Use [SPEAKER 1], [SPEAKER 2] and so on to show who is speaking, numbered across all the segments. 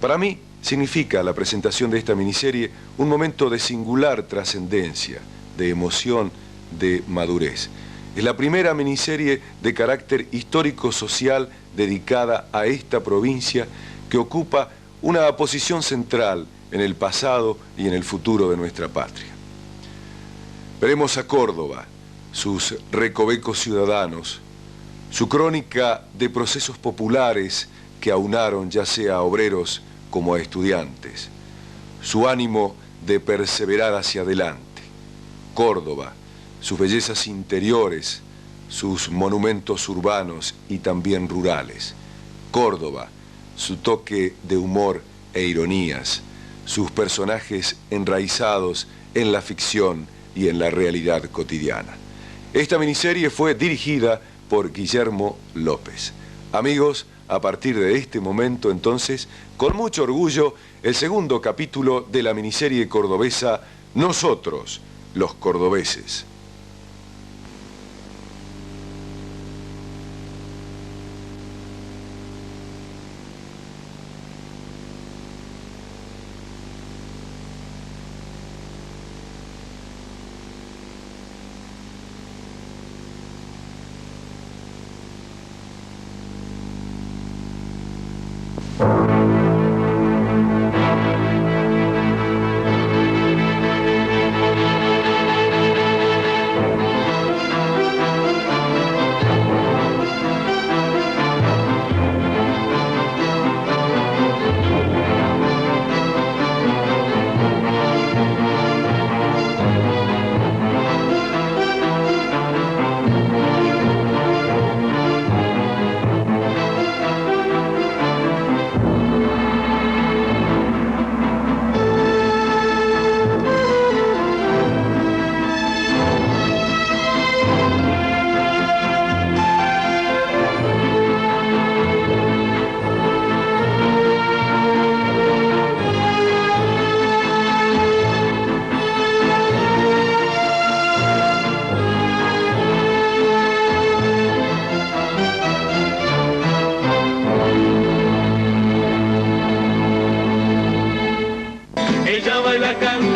[SPEAKER 1] Para mí, significa la presentación de esta miniserie un momento de singular trascendencia, de emoción, de madurez. Es la primera miniserie de carácter histórico-social dedicada a esta provincia que ocupa una posición central en el pasado y en el futuro de nuestra patria. Veremos a Córdoba, sus recovecos ciudadanos, su crónica de procesos populares que aunaron ya sea a obreros como a estudiantes, su ánimo de perseverar hacia adelante. Córdoba, sus bellezas interiores, sus monumentos urbanos y también rurales. Córdoba, su toque de humor e ironías, sus personajes enraizados en la ficción y en la realidad cotidiana. Esta miniserie fue dirigida por Guillermo López. Amigos, a partir de este momento, entonces, con mucho orgullo, el segundo capítulo de la miniserie cordobesa Nosotros, los cordobeses.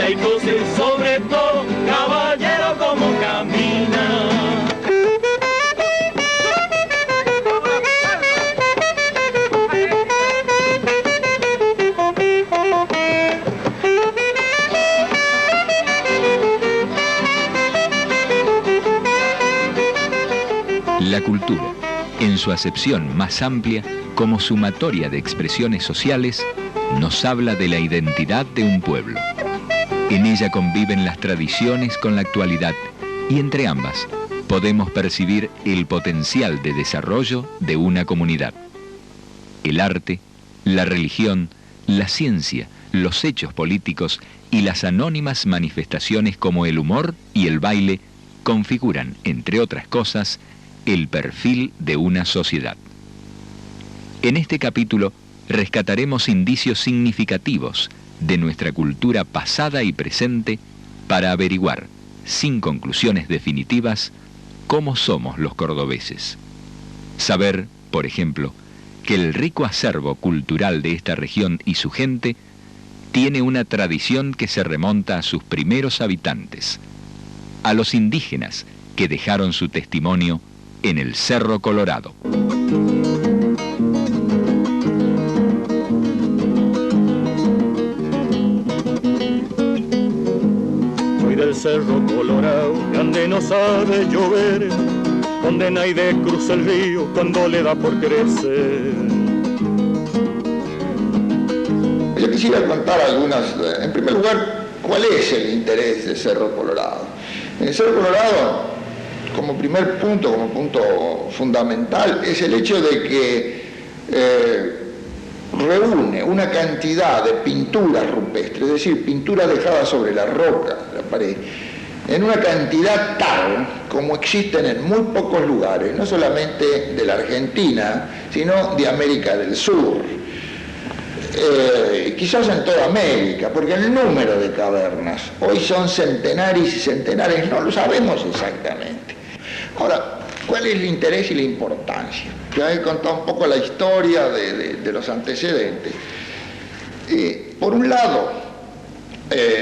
[SPEAKER 2] y cose, sobre todo, caballero como camina.
[SPEAKER 3] La cultura, en su acepción más amplia, como sumatoria de expresiones sociales, nos habla de la identidad de un pueblo. En ella conviven las tradiciones con la actualidad y entre ambas podemos percibir el potencial de desarrollo de una comunidad. El arte, la religión, la ciencia, los hechos políticos y las anónimas manifestaciones como el humor y el baile configuran, entre otras cosas, el perfil de una sociedad. En este capítulo rescataremos indicios significativos de nuestra cultura pasada y presente para averiguar, sin conclusiones definitivas, cómo somos los cordobeses. Saber, por ejemplo, que el rico acervo cultural de esta región y su gente tiene una tradición que se remonta a sus primeros habitantes, a los indígenas que dejaron su testimonio en el Cerro Colorado.
[SPEAKER 2] Soy del Cerro Colorado, grande no sabe llover, donde nadie cruza el río cuando le da por crecer.
[SPEAKER 4] Yo quisiera contar algunas, en primer lugar, ¿cuál es el interés del Cerro Colorado? En el Cerro Colorado, como primer punto, como punto fundamental, es el hecho de que reúne una cantidad de pinturas rupestres, es decir, pinturas dejadas sobre la roca, la pared, en una cantidad tal como existen en muy pocos lugares, no solamente de la Argentina, sino de América del Sur. Quizás en toda América, porque el número de cavernas hoy son centenares y centenares, no lo sabemos exactamente. Ahora, ¿cuál es el interés y la importancia? Ya he contado un poco la historia de los antecedentes. Por un lado,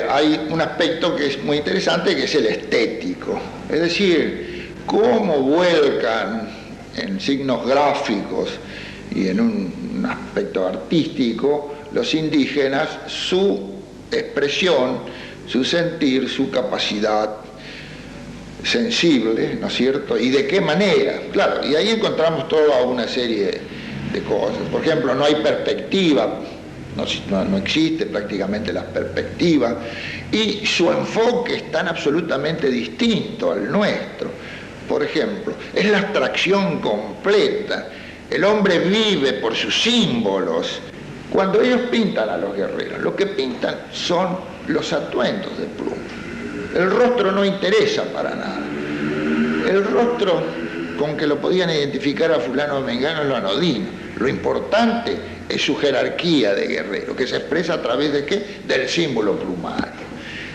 [SPEAKER 4] hay un aspecto que es muy interesante, que es el estético, es decir, cómo vuelcan en signos gráficos y en un aspecto artístico los indígenas su expresión, su sentir, su capacidad sensible, ¿no es cierto? Y de qué manera, claro, y ahí encontramos toda una serie de cosas. Por ejemplo, no hay perspectiva, no existe prácticamente la perspectiva, y su enfoque es tan absolutamente distinto al nuestro. Por ejemplo, es la abstracción completa. El hombre vive por sus símbolos. Cuando ellos pintan a los guerreros, lo que pintan son los atuendos de pluma. El rostro no interesa para nada. El rostro, con que lo podían identificar a fulano o mengano, es lo anodino. Lo importante es su jerarquía de guerrero, que se expresa a través de ¿qué? Del símbolo plumario.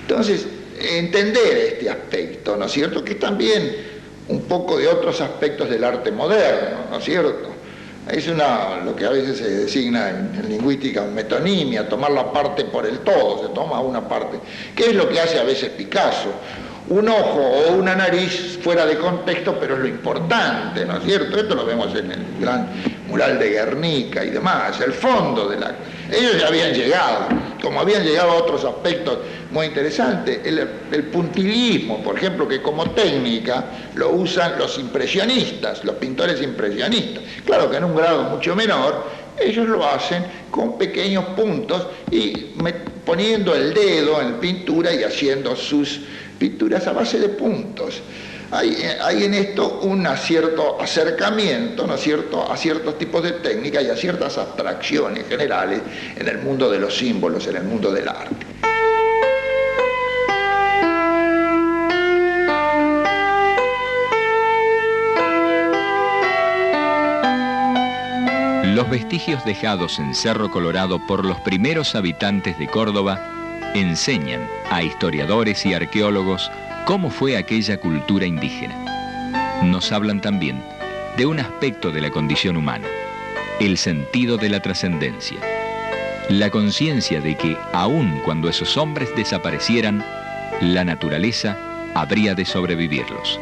[SPEAKER 4] Entonces, entender este aspecto, ¿no es cierto?, que es también un poco de otros aspectos del arte moderno, ¿no es cierto? Es lo que a veces se designa en lingüística metonimia, tomar la parte por el todo, se toma una parte. ¿Qué es lo que hace a veces Picasso? Un ojo o una nariz fuera de contexto, pero es lo importante, ¿no es cierto? Esto lo vemos en el gran mural de Guernica y demás, el fondo de la... Ellos ya habían llegado, como habían llegado a otros aspectos muy interesantes, el puntillismo, por ejemplo, que como técnica lo usan los impresionistas, los pintores impresionistas. Claro que en un grado mucho menor, ellos lo hacen con pequeños puntos y poniendo el dedo en pintura y haciendo sus pinturas a base de puntos. Hay en esto un cierto acercamiento, ¿no es cierto?, a ciertos tipos de técnicas y a ciertas abstracciones generales en el mundo de los símbolos, en el mundo del arte.
[SPEAKER 3] Los vestigios dejados en Cerro Colorado por los primeros habitantes de Córdoba enseñan a historiadores y arqueólogos cómo fue aquella cultura indígena. Nos hablan también de un aspecto de la condición humana, el sentido de la trascendencia, la conciencia de que aun cuando esos hombres desaparecieran, la naturaleza habría de sobrevivirlos.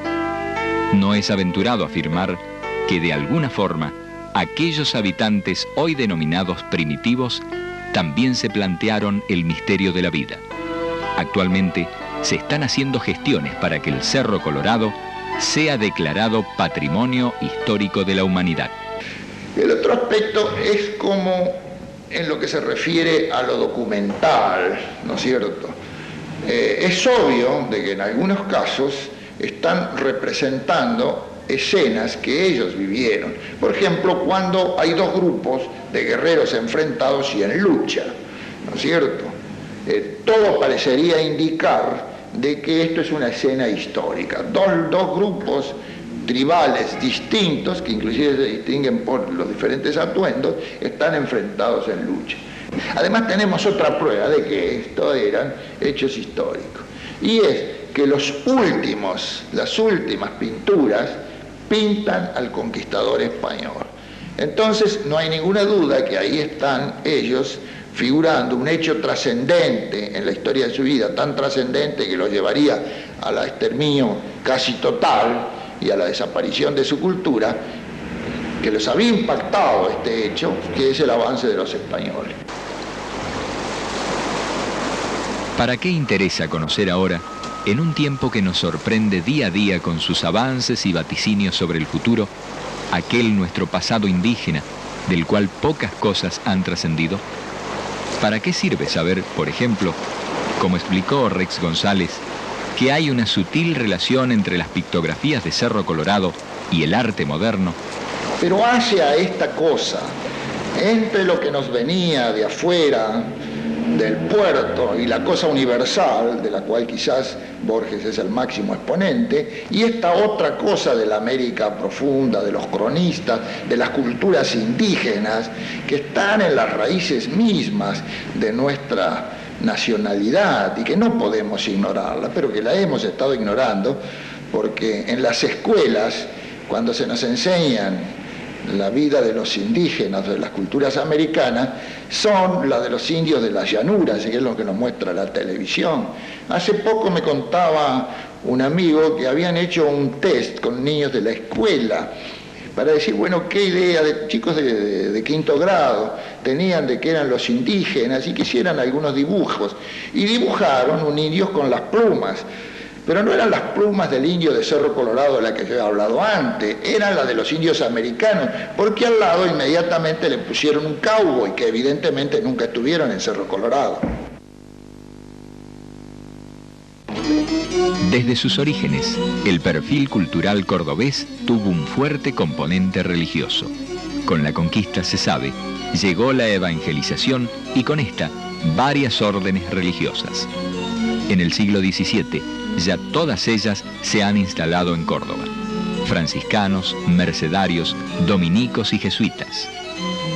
[SPEAKER 3] No es aventurado afirmar que de alguna forma aquellos habitantes hoy denominados primitivos también se plantearon el misterio de la vida. Actualmente se están haciendo gestiones para que el Cerro Colorado sea declarado Patrimonio Histórico de la Humanidad.
[SPEAKER 4] El otro aspecto es como en lo que se refiere a lo documental, ¿no es cierto? Es obvio de que en algunos casos están representando escenas que ellos vivieron. Por ejemplo, cuando hay dos grupos de guerreros enfrentados y en lucha, ¿no es cierto? Todo parecería indicar de que esto es una escena histórica. Dos grupos tribales distintos, que inclusive se distinguen por los diferentes atuendos, están enfrentados en lucha. Además tenemos otra prueba de que esto eran hechos históricos, y es que las últimas pinturas pintan al conquistador español. Entonces no hay ninguna duda que ahí están ellos figurando un hecho trascendente en la historia de su vida, tan trascendente que lo llevaría al exterminio casi total y a la desaparición de su cultura, que los había impactado este hecho, que es el avance de los españoles.
[SPEAKER 3] ¿Para qué interesa conocer ahora, en un tiempo que nos sorprende día a día con sus avances y vaticinios sobre el futuro, aquel nuestro pasado indígena, del cual pocas cosas han trascendido? ¿Para qué sirve saber, por ejemplo, como explicó Rex González, que hay una sutil relación entre las pictografías de Cerro Colorado y el arte moderno?
[SPEAKER 4] Pero hacia esta cosa, entre lo que nos venía de afuera, del puerto, y la cosa universal, de la cual quizás Borges es el máximo exponente, y esta otra cosa de la América profunda, de los cronistas, de las culturas indígenas, que están en las raíces mismas de nuestra nacionalidad y que no podemos ignorarla, pero que la hemos estado ignorando porque en las escuelas, cuando se nos enseñan la vida de los indígenas de las culturas americanas son la de los indios de las llanuras, que es lo que nos muestra la televisión. Hace poco me contaba un amigo que habían hecho un test con niños de la escuela para decir, bueno, qué idea de chicos de quinto grado tenían de que eran los indígenas y que hicieran algunos dibujos. Y dibujaron un indio con las plumas. Pero no eran las plumas del indio de Cerro Colorado de la que yo he hablado antes, eran las de los indios americanos, porque al lado inmediatamente le pusieron un cowboy, que evidentemente nunca estuvieron en Cerro Colorado.
[SPEAKER 3] Desde sus orígenes, el perfil cultural cordobés tuvo un fuerte componente religioso. Con la conquista, se sabe, llegó la evangelización y con esta, varias órdenes religiosas. En el siglo XVII, ya todas ellas se han instalado en Córdoba. Franciscanos, mercedarios, dominicos y jesuitas.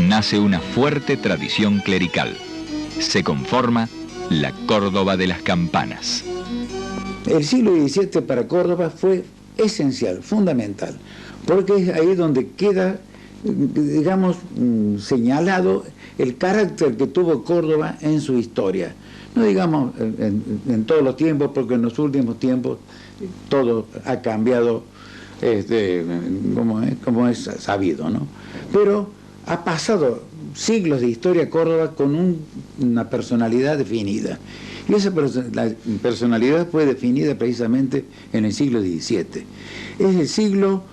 [SPEAKER 3] Nace una fuerte tradición clerical. Se conforma la Córdoba de las campanas.
[SPEAKER 5] El siglo XVII para Córdoba fue esencial, fundamental, porque es ahí donde queda, digamos, señalado el carácter que tuvo Córdoba en su historia. No digamos en todos los tiempos, porque en los últimos tiempos todo ha cambiado como es sabido, ¿no? Pero ha pasado siglos de historia Córdoba con una personalidad definida. Y esa personalidad fue definida precisamente en el siglo XVII. Es el siglo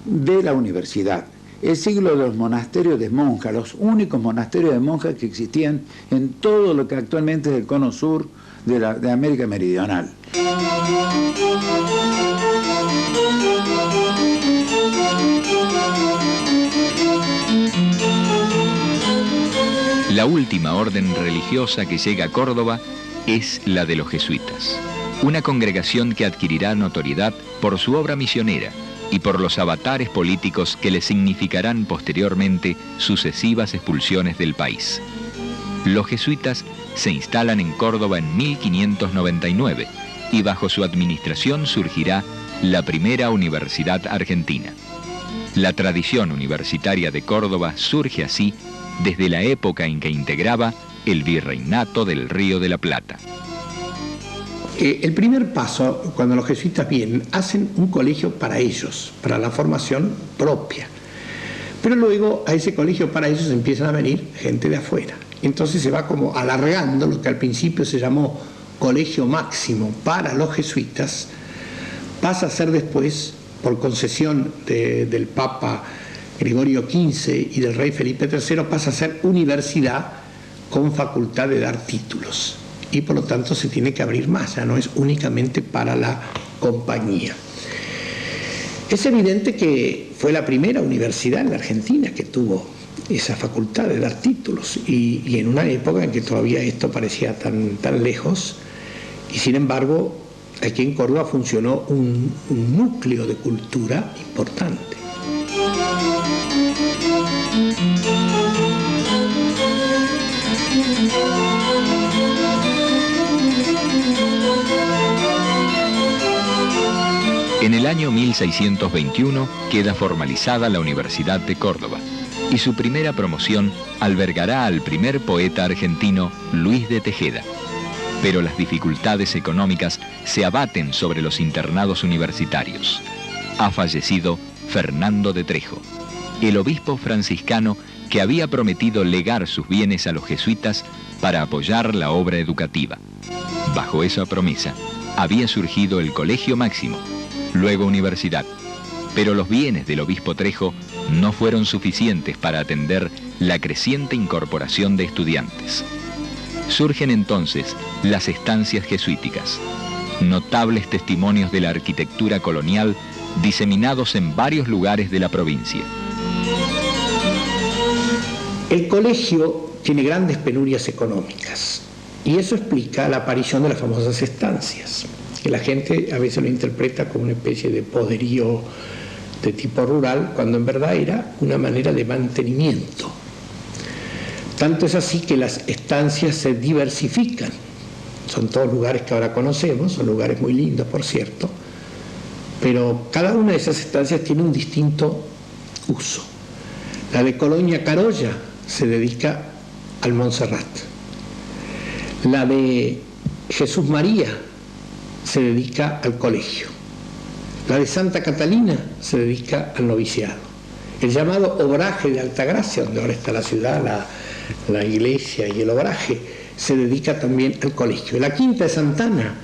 [SPEAKER 5] de la universidad, el siglo de los monasterios de monjas, los únicos monasterios de monjas que existían en todo lo que actualmente es el cono sur de América Meridional.
[SPEAKER 3] La última orden religiosa que llega a Córdoba es la de los jesuitas, una congregación que adquirirá notoriedad por su obra misionera y por los avatares políticos que le significarán posteriormente sucesivas expulsiones del país. Los jesuitas se instalan en Córdoba en 1599 y bajo su administración surgirá la primera universidad argentina. La tradición universitaria de Córdoba surge así desde la época en que integraba el virreinato del Río de la Plata.
[SPEAKER 6] El primer paso, cuando los jesuitas vienen, hacen un colegio para ellos, para la formación propia. Pero luego a ese colegio para ellos empiezan a venir gente de afuera. Entonces se va como alargando lo que al principio se llamó colegio máximo para los jesuitas, pasa a ser después, por concesión del Papa Gregorio XV y del rey Felipe III, pasa a ser universidad con facultad de dar títulos. Y por lo tanto se tiene que abrir más, ya no es únicamente para la compañía. Es evidente que fue la primera universidad en la Argentina que tuvo esa facultad de dar títulos y en una época en que todavía esto parecía tan lejos, y sin embargo aquí en Córdoba funcionó un núcleo de cultura importante.
[SPEAKER 3] En el año 1621 queda formalizada la Universidad de Córdoba y su primera promoción albergará al primer poeta argentino, Luis de Tejeda. Pero las dificultades económicas se abaten sobre los internados universitarios. Ha fallecido Fernando de Trejo, el obispo franciscano que había prometido legar sus bienes a los jesuitas para apoyar la obra educativa. Bajo esa promesa había surgido el Colegio Máximo, luego universidad, pero los bienes del obispo Trejo no fueron suficientes para atender la creciente incorporación de estudiantes. Surgen entonces las estancias jesuíticas, notables testimonios de la arquitectura colonial diseminados en varios lugares de la provincia.
[SPEAKER 6] El colegio tiene grandes penurias económicas y eso explica la aparición de las famosas estancias, que la gente a veces lo interpreta como una especie de poderío de tipo rural, cuando en verdad era una manera de mantenimiento. Tanto es así que las estancias se diversifican. Son todos lugares que ahora conocemos, son lugares muy lindos, por cierto, pero cada una de esas estancias tiene un distinto uso. La de Colonia Carolla se dedica al Montserrat. La de Jesús María se dedica al colegio. La de Santa Catalina se dedica al noviciado. El llamado obraje de Altagracia, donde ahora está la ciudad, la iglesia y el obraje, se dedica también al colegio. La quinta de Santana,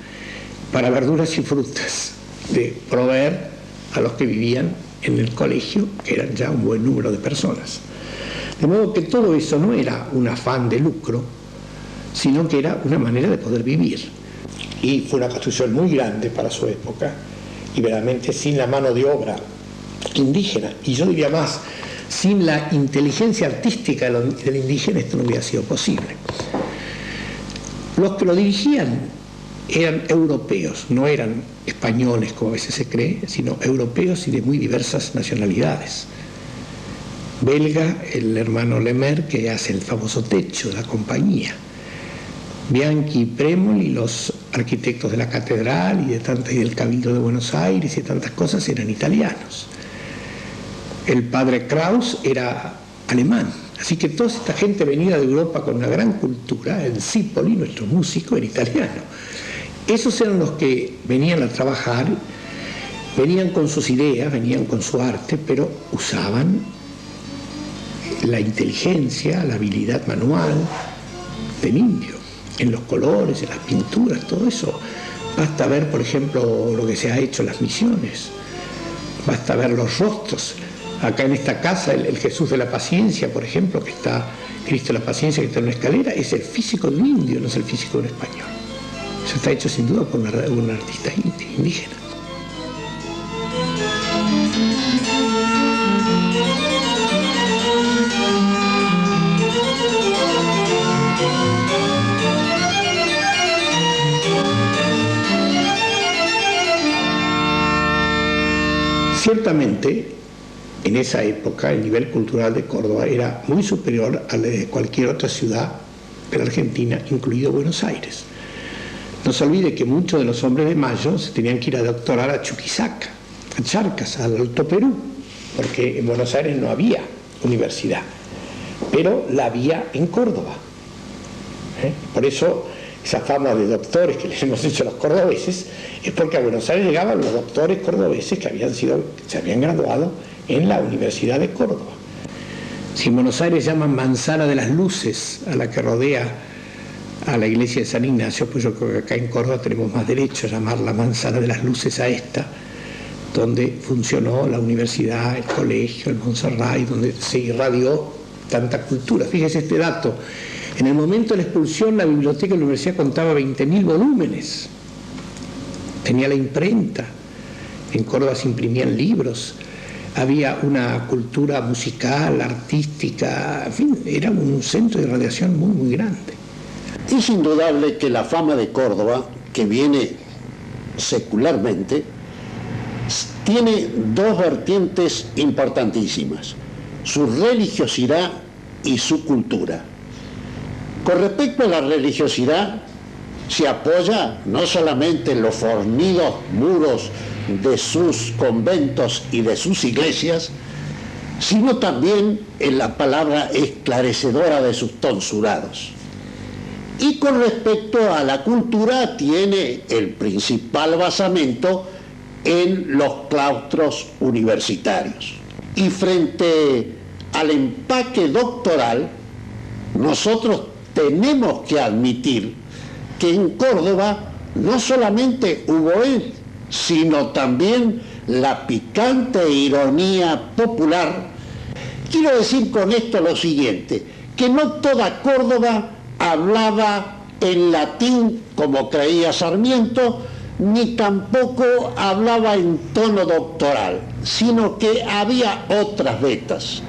[SPEAKER 6] para verduras y frutas, de proveer a los que vivían en el colegio, que eran ya un buen número de personas. De modo que todo eso no era un afán de lucro, sino que era una manera de poder vivir. Y fue una construcción muy grande para su época, y verdaderamente sin la mano de obra indígena, y yo diría más, sin la inteligencia artística del indígena, esto no hubiera sido posible. Los que lo dirigían eran europeos, no eran españoles como a veces se cree, sino europeos y de muy diversas nacionalidades. Belga, el hermano Lemer, que hace el famoso techo de la compañía. Bianchi y Premoli, los arquitectos de la catedral y del Cabildo de Buenos Aires y tantas cosas, eran italianos. El padre Kraus era alemán. Así que toda esta gente venida de Europa con una gran cultura, el Zipoli, nuestro músico, era italiano. Esos eran los que venían a trabajar, venían con sus ideas, venían con su arte, pero usaban la inteligencia, la habilidad manual del indio, en los colores, en las pinturas, todo eso. Basta ver, por ejemplo, lo que se ha hecho en las misiones, basta ver los rostros. Acá en esta casa, el Jesús de la Paciencia, por ejemplo, que está Cristo de la Paciencia, que está en una escalera, es el físico de un indio, no es el físico de un español. Eso está hecho sin duda por un artista indígena. Ciertamente, en esa época el nivel cultural de Córdoba era muy superior al de cualquier otra ciudad de la Argentina, incluido Buenos Aires. No se olvide que muchos de los hombres de Mayo se tenían que ir a doctorar a Chuquisaca, a Charcas, al Alto Perú, porque en Buenos Aires no había universidad, pero la había en Córdoba. Por eso esa fama de doctores que les hemos hecho a los cordobeses es porque a Buenos Aires llegaban los doctores cordobeses que se habían graduado en la Universidad de Córdoba. Si en Buenos Aires llaman Manzana de las Luces a la que rodea a la iglesia de San Ignacio, pues yo creo que acá en Córdoba tenemos más derecho a llamar la Manzana de las Luces a esta, donde funcionó la universidad, el colegio, el Montserrat, y donde se irradió tanta cultura. Fíjese este dato. En el momento de la expulsión, la biblioteca de la universidad contaba 20.000 volúmenes. Tenía la imprenta. En Córdoba se imprimían libros. Había una cultura musical, artística, en fin, era un centro de irradiación muy, muy grande.
[SPEAKER 7] Es indudable que la fama de Córdoba, que viene secularmente, tiene dos vertientes importantísimas: su religiosidad y su cultura. Con respecto a la religiosidad, se apoya no solamente en los fornidos muros de sus conventos y de sus iglesias, sino también en la palabra esclarecedora de sus tonsurados. Y con respecto a la cultura, tiene el principal basamento en los claustros universitarios. Y frente al empaque doctoral, nosotros tenemos que admitir que en Córdoba no solamente hubo él, sino también la picante ironía popular. Quiero decir con esto lo siguiente, que no toda Córdoba hablaba en latín como creía Sarmiento, ni tampoco hablaba en tono doctoral, sino que había otras vetas.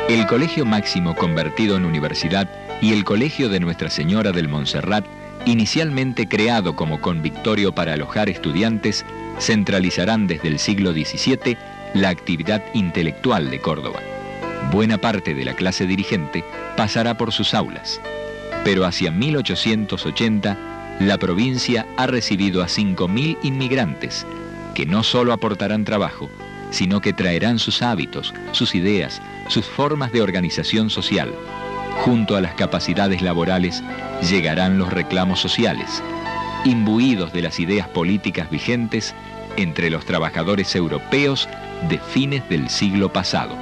[SPEAKER 3] El Colegio Máximo convertido en universidad y el Colegio de Nuestra Señora del Montserrat, inicialmente creado como convictorio para alojar estudiantes, centralizarán desde el siglo XVII la actividad intelectual de Córdoba. Buena parte de la clase dirigente pasará por sus aulas, pero hacia 1880 la provincia ha recibido a 5.000 inmigrantes que no solo aportarán trabajo, sino que traerán sus hábitos, sus ideas, sus formas de organización social. Junto a las capacidades laborales llegarán los reclamos sociales, imbuidos de las ideas políticas vigentes entre los trabajadores europeos de fines del siglo pasado.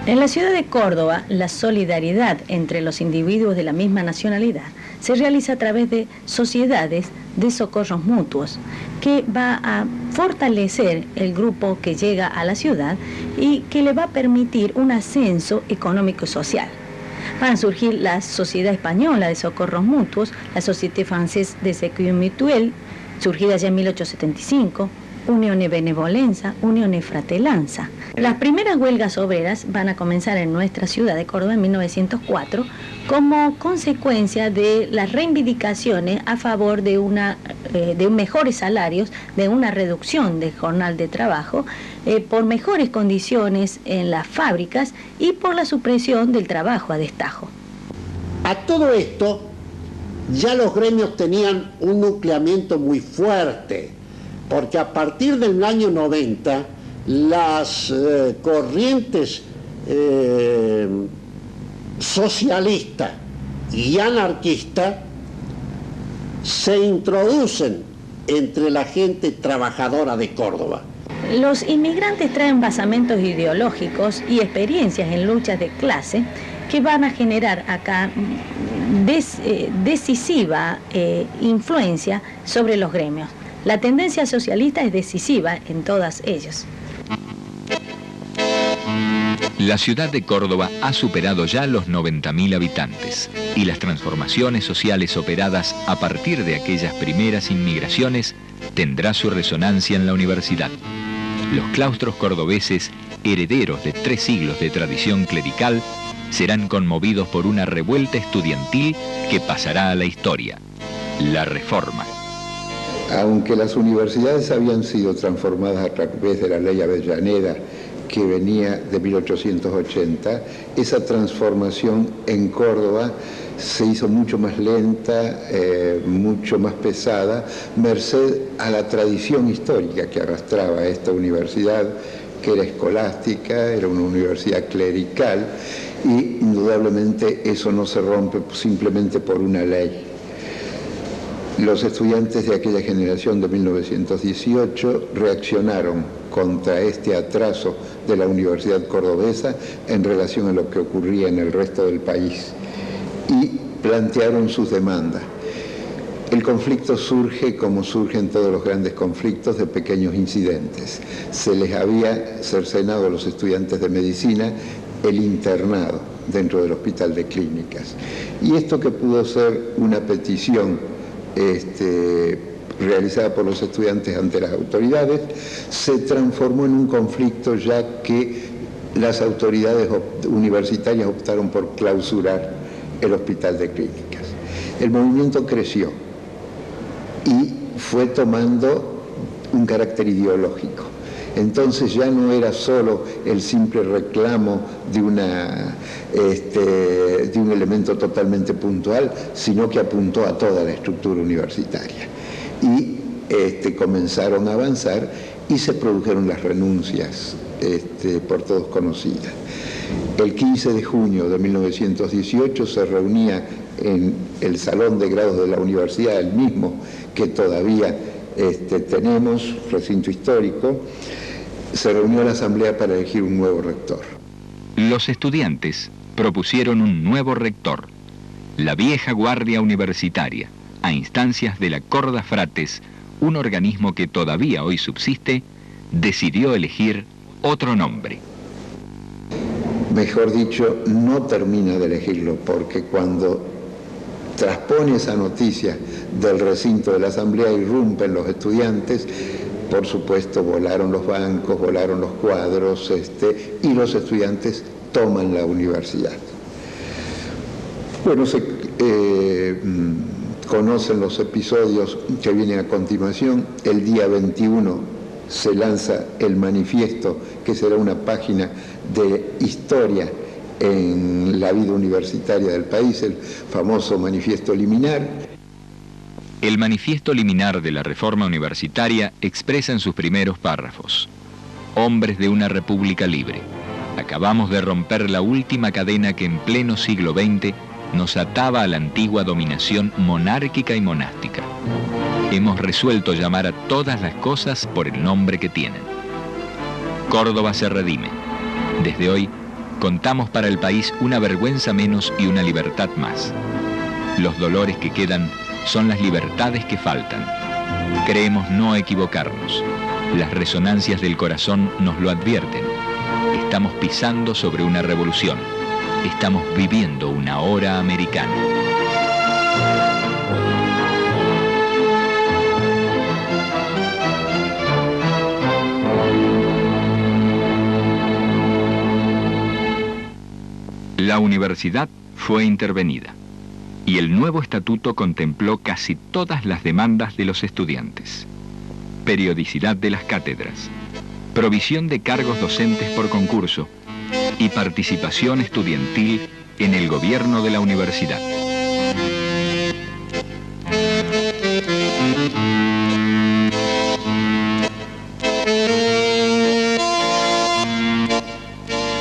[SPEAKER 8] En la ciudad de Córdoba, la solidaridad entre los individuos de la misma nacionalidad se realiza a través de sociedades de socorros mutuos, que va a fortalecer el grupo que llega a la ciudad y que le va a permitir un ascenso económico y social. Van a surgir la Sociedad Española de Socorros Mutuos, la Société Française de Secours Mutuel, surgida ya en 1875, Unione Benevolenza, Unione Fratellanza. Las primeras huelgas obreras van a comenzar en nuestra ciudad de Córdoba en 1904 como consecuencia de las reivindicaciones a favor de mejores salarios, de una reducción del jornal de trabajo, por mejores condiciones en las fábricas y por la supresión del trabajo a destajo.
[SPEAKER 7] A todo esto, ya los gremios tenían un nucleamiento muy fuerte, porque a partir del año 90, las corrientes socialista y anarquista se introducen entre la gente trabajadora de Córdoba.
[SPEAKER 8] Los inmigrantes traen basamentos ideológicos y experiencias en luchas de clase que van a generar acá decisiva influencia sobre los gremios. La tendencia socialista es decisiva en todas ellas.
[SPEAKER 3] La ciudad de Córdoba ha superado ya los 90.000 habitantes y las transformaciones sociales operadas a partir de aquellas primeras inmigraciones tendrá su resonancia en la universidad. Los claustros cordobeses, herederos de 3 siglos de tradición clerical, serán conmovidos por una revuelta estudiantil que pasará a la historia: la Reforma.
[SPEAKER 4] Aunque las universidades habían sido transformadas a través de la ley Avellaneda, que venía de 1880, esa transformación en Córdoba se hizo mucho más lenta, mucho más pesada, merced a la tradición histórica que arrastraba esta universidad, que era escolástica, era una universidad clerical, y indudablemente eso no se rompe simplemente por una ley. Los estudiantes de aquella generación de 1918 reaccionaron contra este atraso de la Universidad Cordobesa en relación a lo que ocurría en el resto del país y plantearon sus demandas. El conflicto surge, como surgen todos los grandes conflictos, de pequeños incidentes. Se les había cercenado a los estudiantes de medicina el internado dentro del Hospital de Clínicas. Y esto, que pudo ser una petición realizada por los estudiantes ante las autoridades, se transformó en un conflicto, ya que las autoridades universitarias optaron por clausurar el Hospital de Clínicas. El movimiento creció y fue tomando un carácter ideológico. Entonces ya no era solo el simple reclamo de un elemento totalmente puntual, sino que apuntó a toda la estructura universitaria. Y comenzaron a avanzar y se produjeron las renuncias por todos conocidas. El 15 de junio de 1918 se reunía en el Salón de Grados de la Universidad, el mismo que todavía tenemos, recinto histórico. Se reunió la asamblea para elegir un nuevo rector.
[SPEAKER 3] Los estudiantes propusieron un nuevo rector, la vieja guardia universitaria, a instancias de la Corda Frates, un organismo que todavía hoy subsiste, decidió elegir otro nombre.
[SPEAKER 4] Mejor dicho, no termina de elegirlo, porque cuando transpone esa noticia del recinto de la asamblea, irrumpen los estudiantes. Por supuesto, volaron los bancos, volaron los cuadros, y los estudiantes toman la universidad. Bueno, se conocen los episodios que vienen a continuación. El día 21 se lanza el manifiesto, que será una página de historia en la vida universitaria del país, el famoso manifiesto liminar.
[SPEAKER 3] El manifiesto liminar de la reforma universitaria expresa en sus primeros párrafos: hombres de una república libre, acabamos de romper la última cadena que en pleno siglo XX nos ataba a la antigua dominación monárquica y monástica. Hemos resuelto llamar a todas las cosas por el nombre que tienen. Córdoba se redime. Desde hoy, contamos para el país una vergüenza menos y una libertad más. Los dolores que quedan son las libertades que faltan. Creemos no equivocarnos. Las resonancias del corazón nos lo advierten. Estamos pisando sobre una revolución. Estamos viviendo una hora americana. La universidad fue intervenida y el nuevo estatuto contempló casi todas las demandas de los estudiantes: periodicidad de las cátedras, provisión de cargos docentes por concurso y participación estudiantil en el gobierno de la universidad.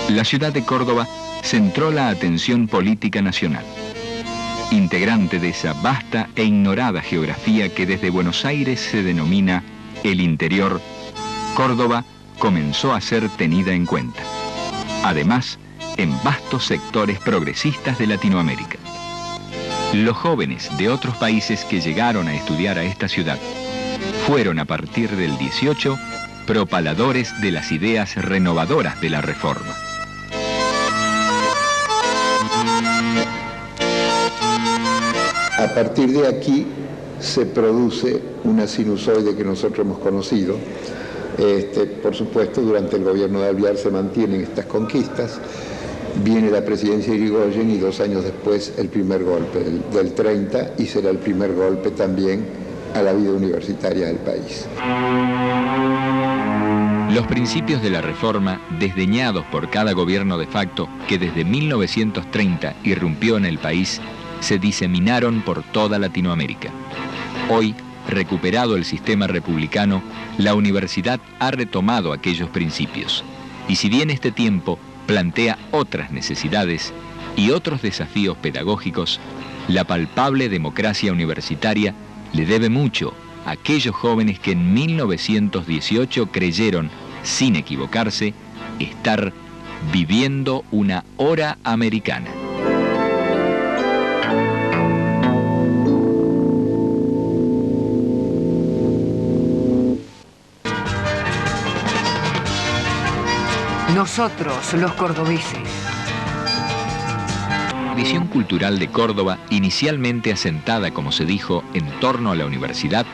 [SPEAKER 3] La ciudad de Córdoba centró la atención política nacional. Integrante de esa vasta e ignorada geografía que desde Buenos Aires se denomina el interior, Córdoba comenzó a ser tenida en cuenta. Además, en vastos sectores progresistas de Latinoamérica. Los jóvenes de otros países que llegaron a estudiar a esta ciudad fueron a partir del 18 propaladores de las ideas renovadoras de la reforma.
[SPEAKER 4] A partir de aquí se produce una sinusoide que nosotros hemos conocido. Por supuesto, durante el gobierno de Alvear se mantienen estas conquistas. Viene la presidencia de Irigoyen y 2 años después el primer golpe del 30, y será el primer golpe también a la vida universitaria del país.
[SPEAKER 3] Los principios de la reforma, desdeñados por cada gobierno de facto que desde 1930 irrumpió en el país, se diseminaron por toda Latinoamérica. Hoy, recuperado el sistema republicano, la universidad ha retomado aquellos principios. Y si bien este tiempo plantea otras necesidades y otros desafíos pedagógicos, la palpable democracia universitaria le debe mucho a aquellos jóvenes que en 1918 creyeron, sin equivocarse, estar viviendo una hora americana.
[SPEAKER 9] Nosotros, los cordobeses.
[SPEAKER 3] La visión cultural de Córdoba, inicialmente asentada, como se dijo, en torno a la universidad,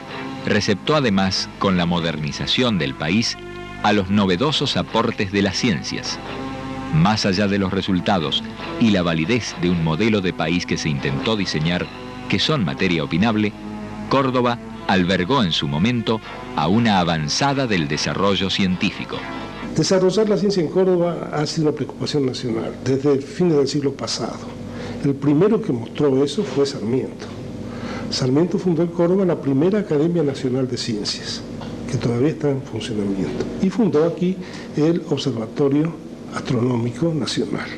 [SPEAKER 3] receptó además, con la modernización del país, a los novedosos aportes de las ciencias. Más allá de los resultados y la validez de un modelo de país que se intentó diseñar, que son materia opinable, Córdoba albergó en su momento a una avanzada del desarrollo científico.
[SPEAKER 10] Desarrollar la ciencia en Córdoba ha sido una preocupación nacional desde el fin del siglo pasado. El primero que mostró eso fue Sarmiento. Sarmiento fundó en Córdoba la primera Academia Nacional de Ciencias, que todavía está en funcionamiento, y fundó aquí el Observatorio Astronómico Nacional,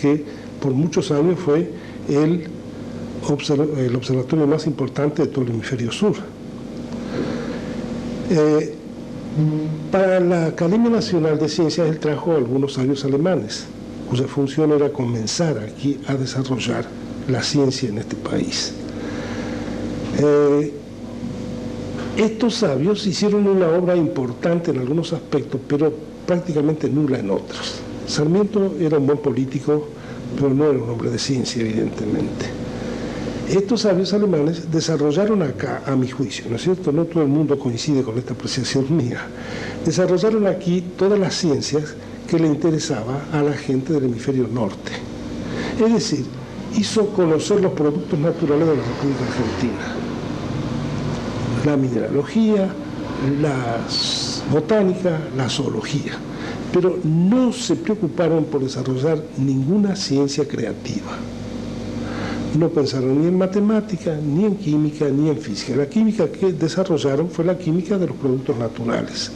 [SPEAKER 10] que por muchos años fue el observatorio más importante de todo el hemisferio sur. Para la Academia Nacional de Ciencias él trajo algunos sabios alemanes, cuya función era comenzar aquí a desarrollar la ciencia en este país. Estos sabios hicieron una obra importante en algunos aspectos, pero prácticamente nula en otros. Sarmiento era un buen político, pero no era un hombre de ciencia, evidentemente. Estos sabios alemanes desarrollaron acá, a mi juicio, ¿no es cierto? No todo el mundo coincide con esta apreciación mía. Desarrollaron aquí todas las ciencias que le interesaba a la gente del hemisferio norte. Es decir, hizo conocer los productos naturales de la República Argentina. La mineralogía, las botánica, la zoología, pero no se preocuparon por desarrollar ninguna ciencia creativa. No pensaron ni en matemática, ni en química, ni en física. La química que desarrollaron fue la química de los productos naturales,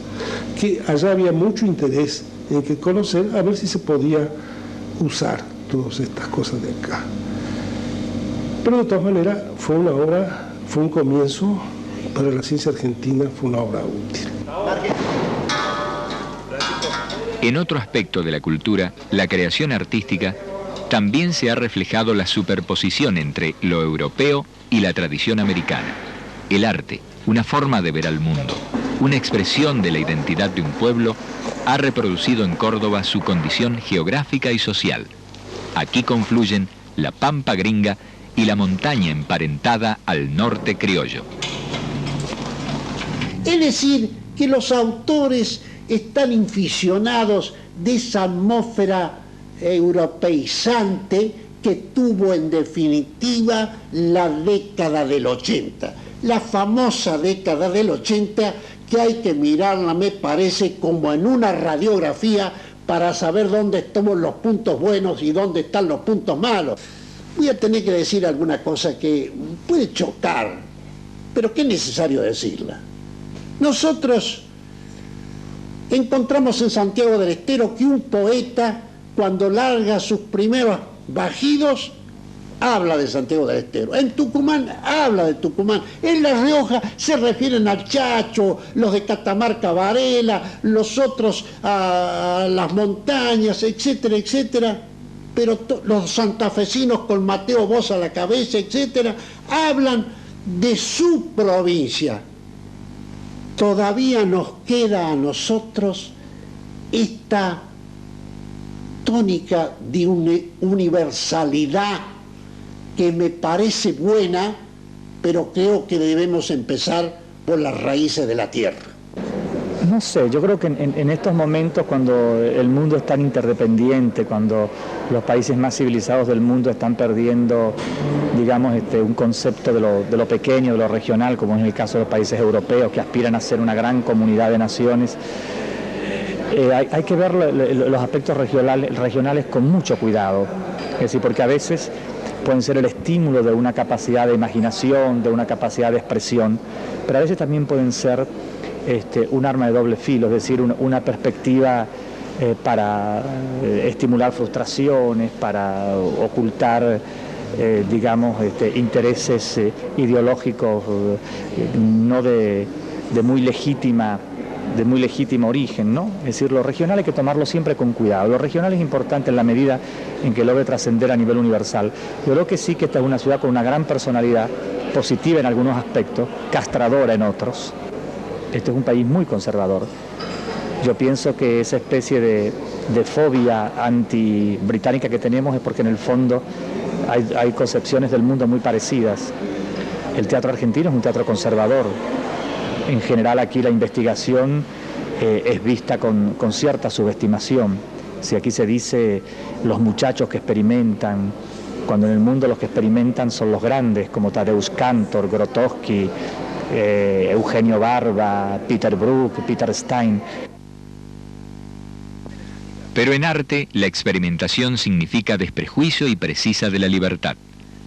[SPEAKER 10] que allá había mucho interés en que conocer a ver si se podía usar todas estas cosas de acá. Pero de todas maneras fue una obra, fue un comienzo para la ciencia argentina, fue una obra útil.
[SPEAKER 3] En otro aspecto de la cultura, la creación artística, también se ha reflejado la superposición entre lo europeo y la tradición americana. El arte, una forma de ver al mundo, una expresión de la identidad de un pueblo, ha reproducido en Córdoba su condición geográfica y social. Aquí confluyen la pampa gringa y la montaña emparentada al norte criollo.
[SPEAKER 7] Es decir, que los autores están inficionados de esa atmósfera europeizante que tuvo en definitiva la década del 80. La famosa década del 80 que hay que mirarla, me parece, como en una radiografía para saber dónde están los puntos buenos y dónde están los puntos malos. Voy a tener que decir alguna cosa que puede chocar, pero que es necesario decirla. Nosotros encontramos en Santiago del Estero que un poeta, cuando larga sus primeros bajidos, habla de Santiago del Estero. En Tucumán habla de Tucumán. En La Rioja se refieren al Chacho, los de Catamarca Varela, los otros a las montañas, etcétera, etcétera. Pero los santafesinos con Mateo Bosch a la cabeza, etcétera, hablan de su provincia. Todavía nos queda a nosotros esta tónica de una universalidad que me parece buena, pero creo que debemos empezar por las raíces de la tierra.
[SPEAKER 9] No sé, yo creo que en estos momentos, cuando el mundo es tan interdependiente, cuando los países más civilizados del mundo están perdiendo, digamos, un concepto de lo pequeño, de lo regional, como es el caso de los países europeos que aspiran a ser una gran comunidad de naciones, hay que ver los aspectos regionales con mucho cuidado. Es decir, porque a veces pueden ser el estímulo de una capacidad de imaginación, de una capacidad de expresión, pero a veces también pueden ser un arma de doble filo, es decir, una perspectiva para estimular frustraciones, para ocultar, digamos, intereses ideológicos no de muy legítimo origen, ¿no? Es decir, lo regional hay que tomarlo siempre con cuidado. Lo regional es importante en la medida en que logre trascender a nivel universal. Yo creo que sí que esta es una ciudad con una gran personalidad, positiva en algunos aspectos, castradora en otros. Este es un país muy conservador. Yo pienso que esa especie de fobia anti-británica que tenemos es porque en el fondo hay concepciones del mundo muy parecidas. El teatro argentino es un teatro conservador. En general aquí la investigación es vista con cierta subestimación. Si aquí se dice los muchachos que experimentan, cuando en el mundo los que experimentan son los grandes, como Tadeusz Kantor, Grotowski, Eugenio Barba, Peter Brook, Peter Stein.
[SPEAKER 3] Pero en arte, la experimentación significa desprejuicio y precisa de la libertad.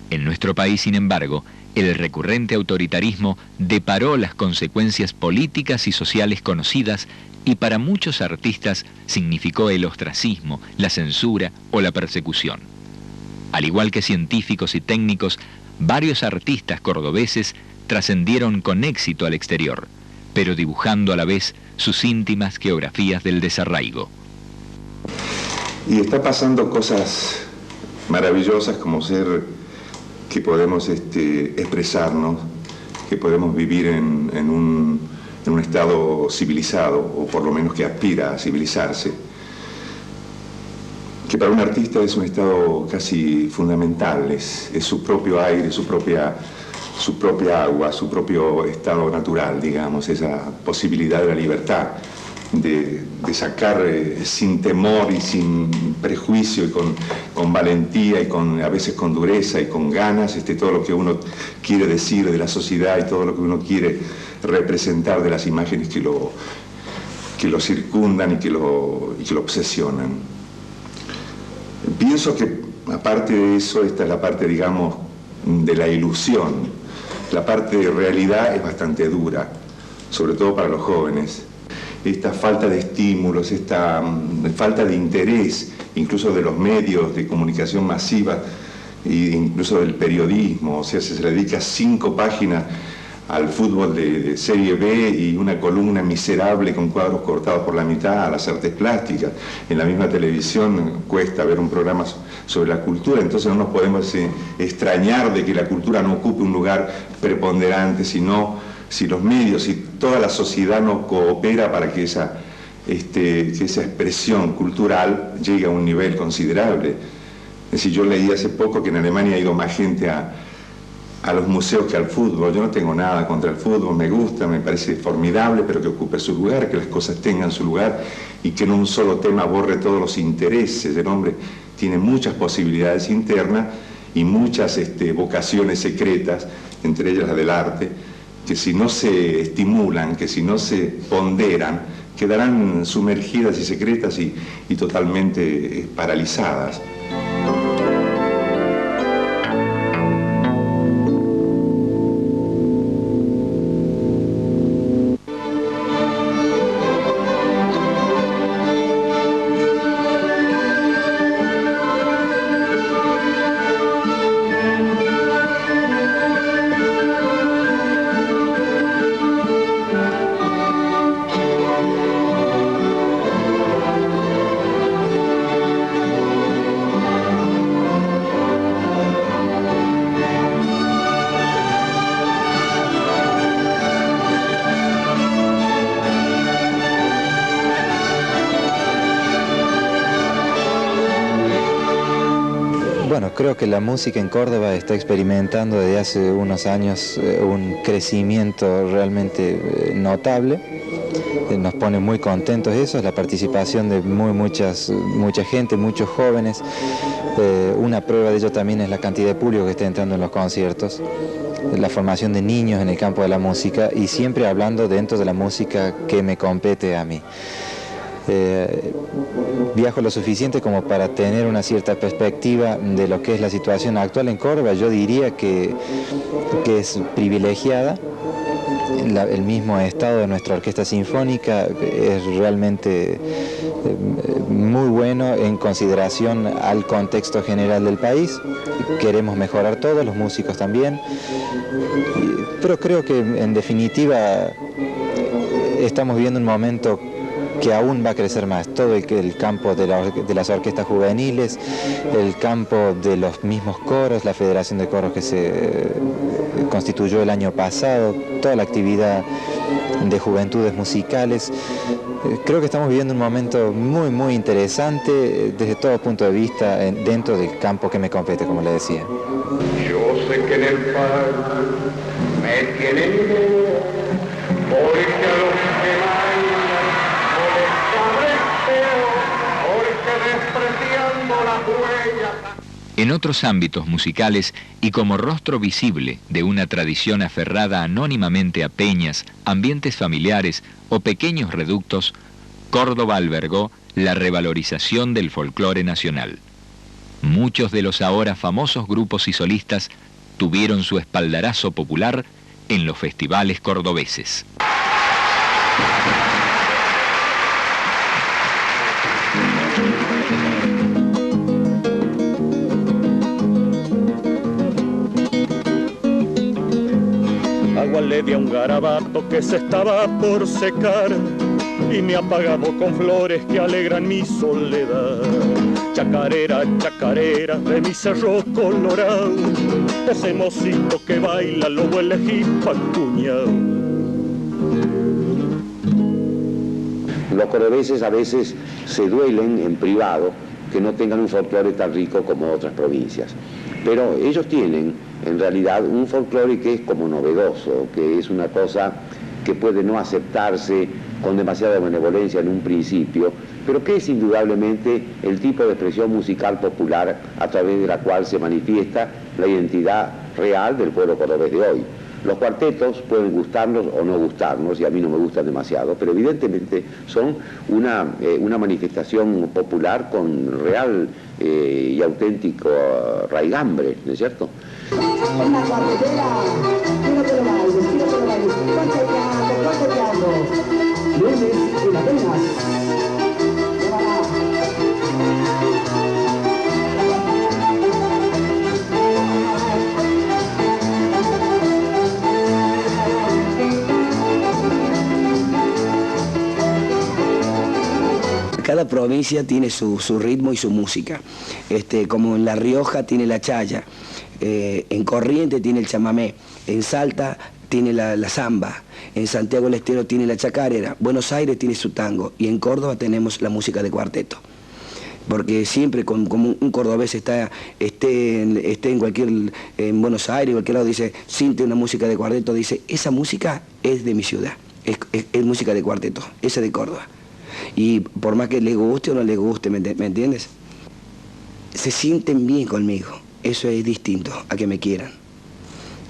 [SPEAKER 3] En nuestro país, sin embargo, el recurrente autoritarismo deparó las consecuencias políticas y sociales conocidas y para muchos artistas significó el ostracismo, la censura o la persecución. Al igual que científicos y técnicos, varios artistas cordobeses trascendieron con éxito al exterior, pero dibujando a la vez sus íntimas geografías del desarraigo.
[SPEAKER 11] Y está pasando cosas maravillosas como ser que podemos expresarnos, que podemos vivir en un estado civilizado, o por lo menos que aspira a civilizarse, que para un artista es un estado casi fundamental, es su propio aire, su propia agua, su propio estado natural, digamos, esa posibilidad de la libertad, de sacar sin temor y sin prejuicio y con valentía y a veces con dureza y con ganas todo lo que uno quiere decir de la sociedad y todo lo que uno quiere representar de las imágenes lo circundan y que lo obsesionan. Pienso que aparte de eso, esta es la parte, digamos, de la ilusión. La parte de realidad es bastante dura, sobre todo para los jóvenes. Esta falta de estímulos, esta falta de interés, incluso de los medios de comunicación masiva e incluso del periodismo. O sea, se le dedica 5 páginas al fútbol de Serie B y una columna miserable con cuadros cortados por la mitad a las artes plásticas. En la misma televisión cuesta ver un programa sobre la cultura, entonces no nos podemos extrañar de que la cultura no ocupe un lugar preponderante, sino si los medios y toda la sociedad no coopera para que esa expresión cultural llegue a un nivel considerable. Es decir, yo leí hace poco que en Alemania ha ido más gente a los museos que al fútbol. Yo no tengo nada contra el fútbol, me gusta, me parece formidable, pero que ocupe su lugar, que las cosas tengan su lugar y que en un solo tema borre todos los intereses. El hombre tiene muchas posibilidades internas y muchas vocaciones secretas, entre ellas la del arte, que si no se estimulan, que si no se ponderan, quedarán sumergidas y secretas y totalmente paralizadas.
[SPEAKER 12] Creo que la música en Córdoba está experimentando desde hace unos años un crecimiento realmente notable. Nos pone muy contentos eso, es la participación de mucha gente, muchos jóvenes. Una prueba de ello también es la cantidad de público que está entrando en los conciertos, la formación de niños en el campo de la música y siempre hablando dentro de la música que me compete a mí. Viajo lo suficiente como para tener una cierta perspectiva de lo que es la situación actual en Córdoba. Yo diría que es privilegiada. El mismo estado de nuestra orquesta sinfónica es realmente muy bueno en consideración al contexto general del país. Queremos mejorar todos, los músicos también, pero creo que en definitiva estamos viviendo un momento que aún va a crecer más. Todo el campo de las orquestas juveniles, el campo de los mismos coros, la Federación de Coros que se constituyó el año pasado, toda la actividad de juventudes musicales. Creo que estamos viviendo un momento muy, muy interesante desde todo punto de vista dentro del campo que me compete, como le decía.
[SPEAKER 13] Yo sé que en el país me tienen porque a los que bailan
[SPEAKER 3] En otros ámbitos musicales y como rostro visible de una tradición aferrada anónimamente a peñas, ambientes familiares o pequeños reductos, Córdoba albergó la revalorización del folclore nacional. Muchos de los ahora famosos grupos y solistas tuvieron su espaldarazo popular en los festivales cordobeses.
[SPEAKER 2] Agua le di a un garabato que se estaba por secar y me ha apagado con flores que alegran mi soledad. Chacarera, chacarera de mi cerro colorado, ese mocito que baila lobo elegí pa' cuñado.
[SPEAKER 14] Los cordobeses a veces se duelen en privado que no tengan un folclore tan rico como otras provincias, pero ellos tienen en realidad un folclore que es como novedoso, que es una cosa que puede no aceptarse con demasiada benevolencia en un principio, pero que es indudablemente el tipo de expresión musical popular a través de la cual se manifiesta la identidad real del pueblo cordobés de hoy. Los cuartetos pueden gustarnos o no gustarnos, y a mí no me gustan demasiado, pero evidentemente son una manifestación popular con real y auténtico raigambre, ¿no es cierto?
[SPEAKER 15] Una cuartetera, quiero que lo bailes, contagiando, lunes en Atenas.
[SPEAKER 16] Cada provincia tiene su ritmo y su música, como en La Rioja tiene la chaya, en Corrientes tiene el chamamé, en Salta tiene la samba, en Santiago del Estero tiene la chacarera, Buenos Aires tiene su tango y en Córdoba tenemos la música de cuarteto. Porque siempre como un cordobés esté en Buenos Aires, en cualquier lado, dice, siente una música de cuarteto, dice, esa música es de mi ciudad, es música de cuarteto, esa es de Córdoba. Y por más que le guste o no le guste, ¿me entiendes? Se sienten bien conmigo, eso es distinto a que me quieran.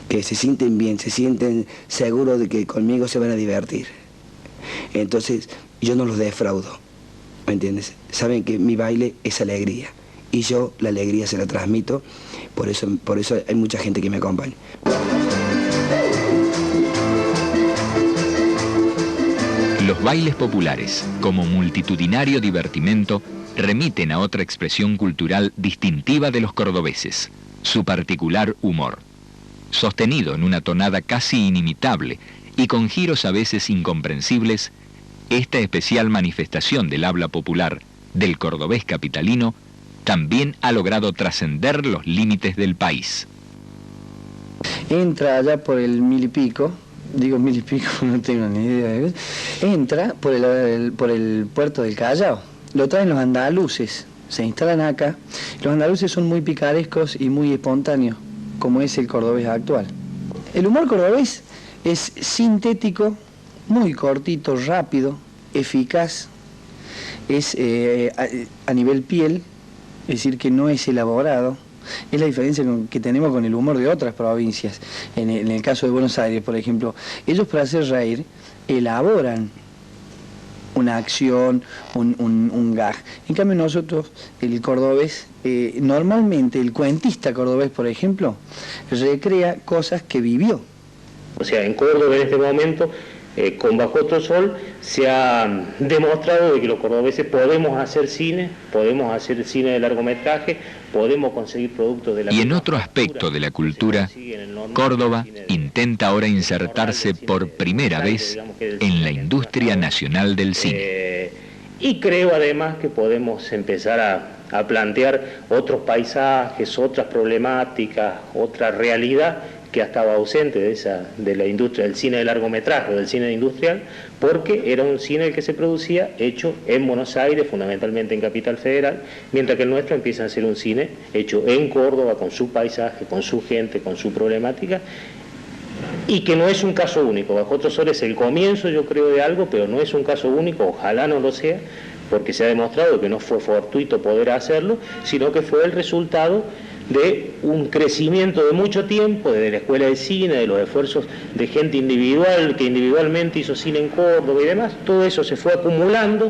[SPEAKER 16] Que se sienten bien, se sienten seguros de que conmigo se van a divertir. Entonces, yo no los defraudo, ¿me entiendes? Saben que mi baile es alegría, y yo la alegría se la transmito, por eso hay mucha gente que me acompaña.
[SPEAKER 3] Los bailes populares, como multitudinario divertimento, remiten a otra expresión cultural distintiva de los cordobeses, su particular humor. Sostenido en una tonada casi inimitable y con giros a veces incomprensibles, esta especial manifestación del habla popular del cordobés capitalino también ha logrado trascender los límites del país.
[SPEAKER 17] Entra allá por el 1000 y pico, digo 1000 y pico, no tengo ni idea, entra por el puerto del Callao, lo traen los andaluces, se instalan acá. Los andaluces son muy picarescos y muy espontáneos, como es el cordobés actual. El humor cordobés es sintético, muy cortito, rápido, eficaz, es a nivel piel, es decir, que no es elaborado. Es la diferencia que tenemos con el humor de otras provincias. En el caso de Buenos Aires, por ejemplo, ellos para hacer reír elaboran una acción, un gag. En cambio nosotros, el cordobés, normalmente el cuentista cordobés, por ejemplo, recrea cosas que vivió.
[SPEAKER 18] O sea, en Córdoba en este momento, con Bajo Otro Sol, se ha demostrado de que los cordobeses podemos hacer cine de largometraje, podemos conseguir productos de la...
[SPEAKER 3] Y en otro aspecto de la cultura, Córdoba intenta ahora insertarse por primera vez en la industria nacional del cine.
[SPEAKER 18] Y creo además que podemos empezar a plantear otros paisajes, otras problemáticas, otra realidad que estaba ausente de la industria del cine de largometraje o del cine industrial, porque era un cine el que se producía hecho en Buenos Aires, fundamentalmente en Capital Federal, mientras que el nuestro empieza a ser un cine hecho en Córdoba, con su paisaje, con su gente, con su problemática, y que no es un caso único. Bajo Otro Sol es el comienzo, yo creo, de algo, pero no es un caso único, ojalá no lo sea, porque se ha demostrado que no fue fortuito poder hacerlo, sino que fue el resultado de un crecimiento de mucho tiempo, desde la Escuela de Cine, de los esfuerzos de gente individual, que individualmente hizo cine en Córdoba y demás. Todo eso se fue acumulando.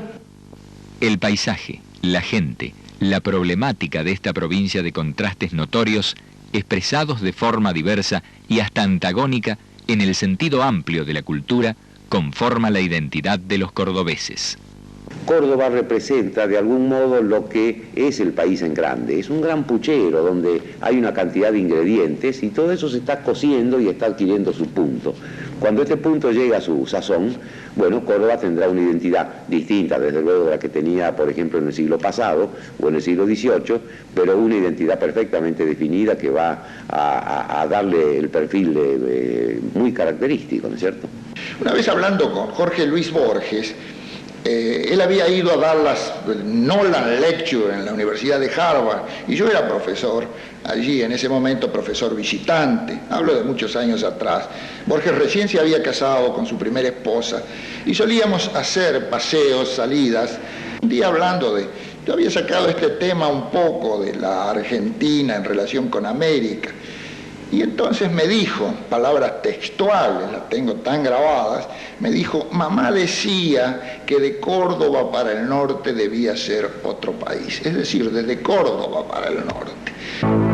[SPEAKER 3] El paisaje, la gente, la problemática de esta provincia de contrastes notorios, expresados de forma diversa y hasta antagónica en el sentido amplio de la cultura, conforma la identidad de los cordobeses.
[SPEAKER 14] Córdoba representa de algún modo lo que es el país en grande. Es un gran puchero donde hay una cantidad de ingredientes y todo eso se está cociendo y está adquiriendo su punto. Cuando este punto llega a su sazón, bueno, Córdoba tendrá una identidad distinta, desde luego, de la que tenía, por ejemplo, en el siglo pasado o en el siglo XVIII, pero una identidad perfectamente definida que va a darle el perfil muy característico, ¿no es cierto?
[SPEAKER 4] Una vez hablando con Jorge Luis Borges, él había ido a dar las Nolan Lecture en la Universidad de Harvard y yo era profesor allí, en ese momento profesor visitante, hablo de muchos años atrás. Borges recién se había casado con su primera esposa y solíamos hacer paseos, salidas. Un día hablando yo había sacado este tema un poco de la Argentina en relación con América Y entonces me dijo, palabras textuales, las tengo tan grabadas, me dijo, mamá decía que de Córdoba para el norte debía ser otro país, es decir, desde Córdoba para el norte.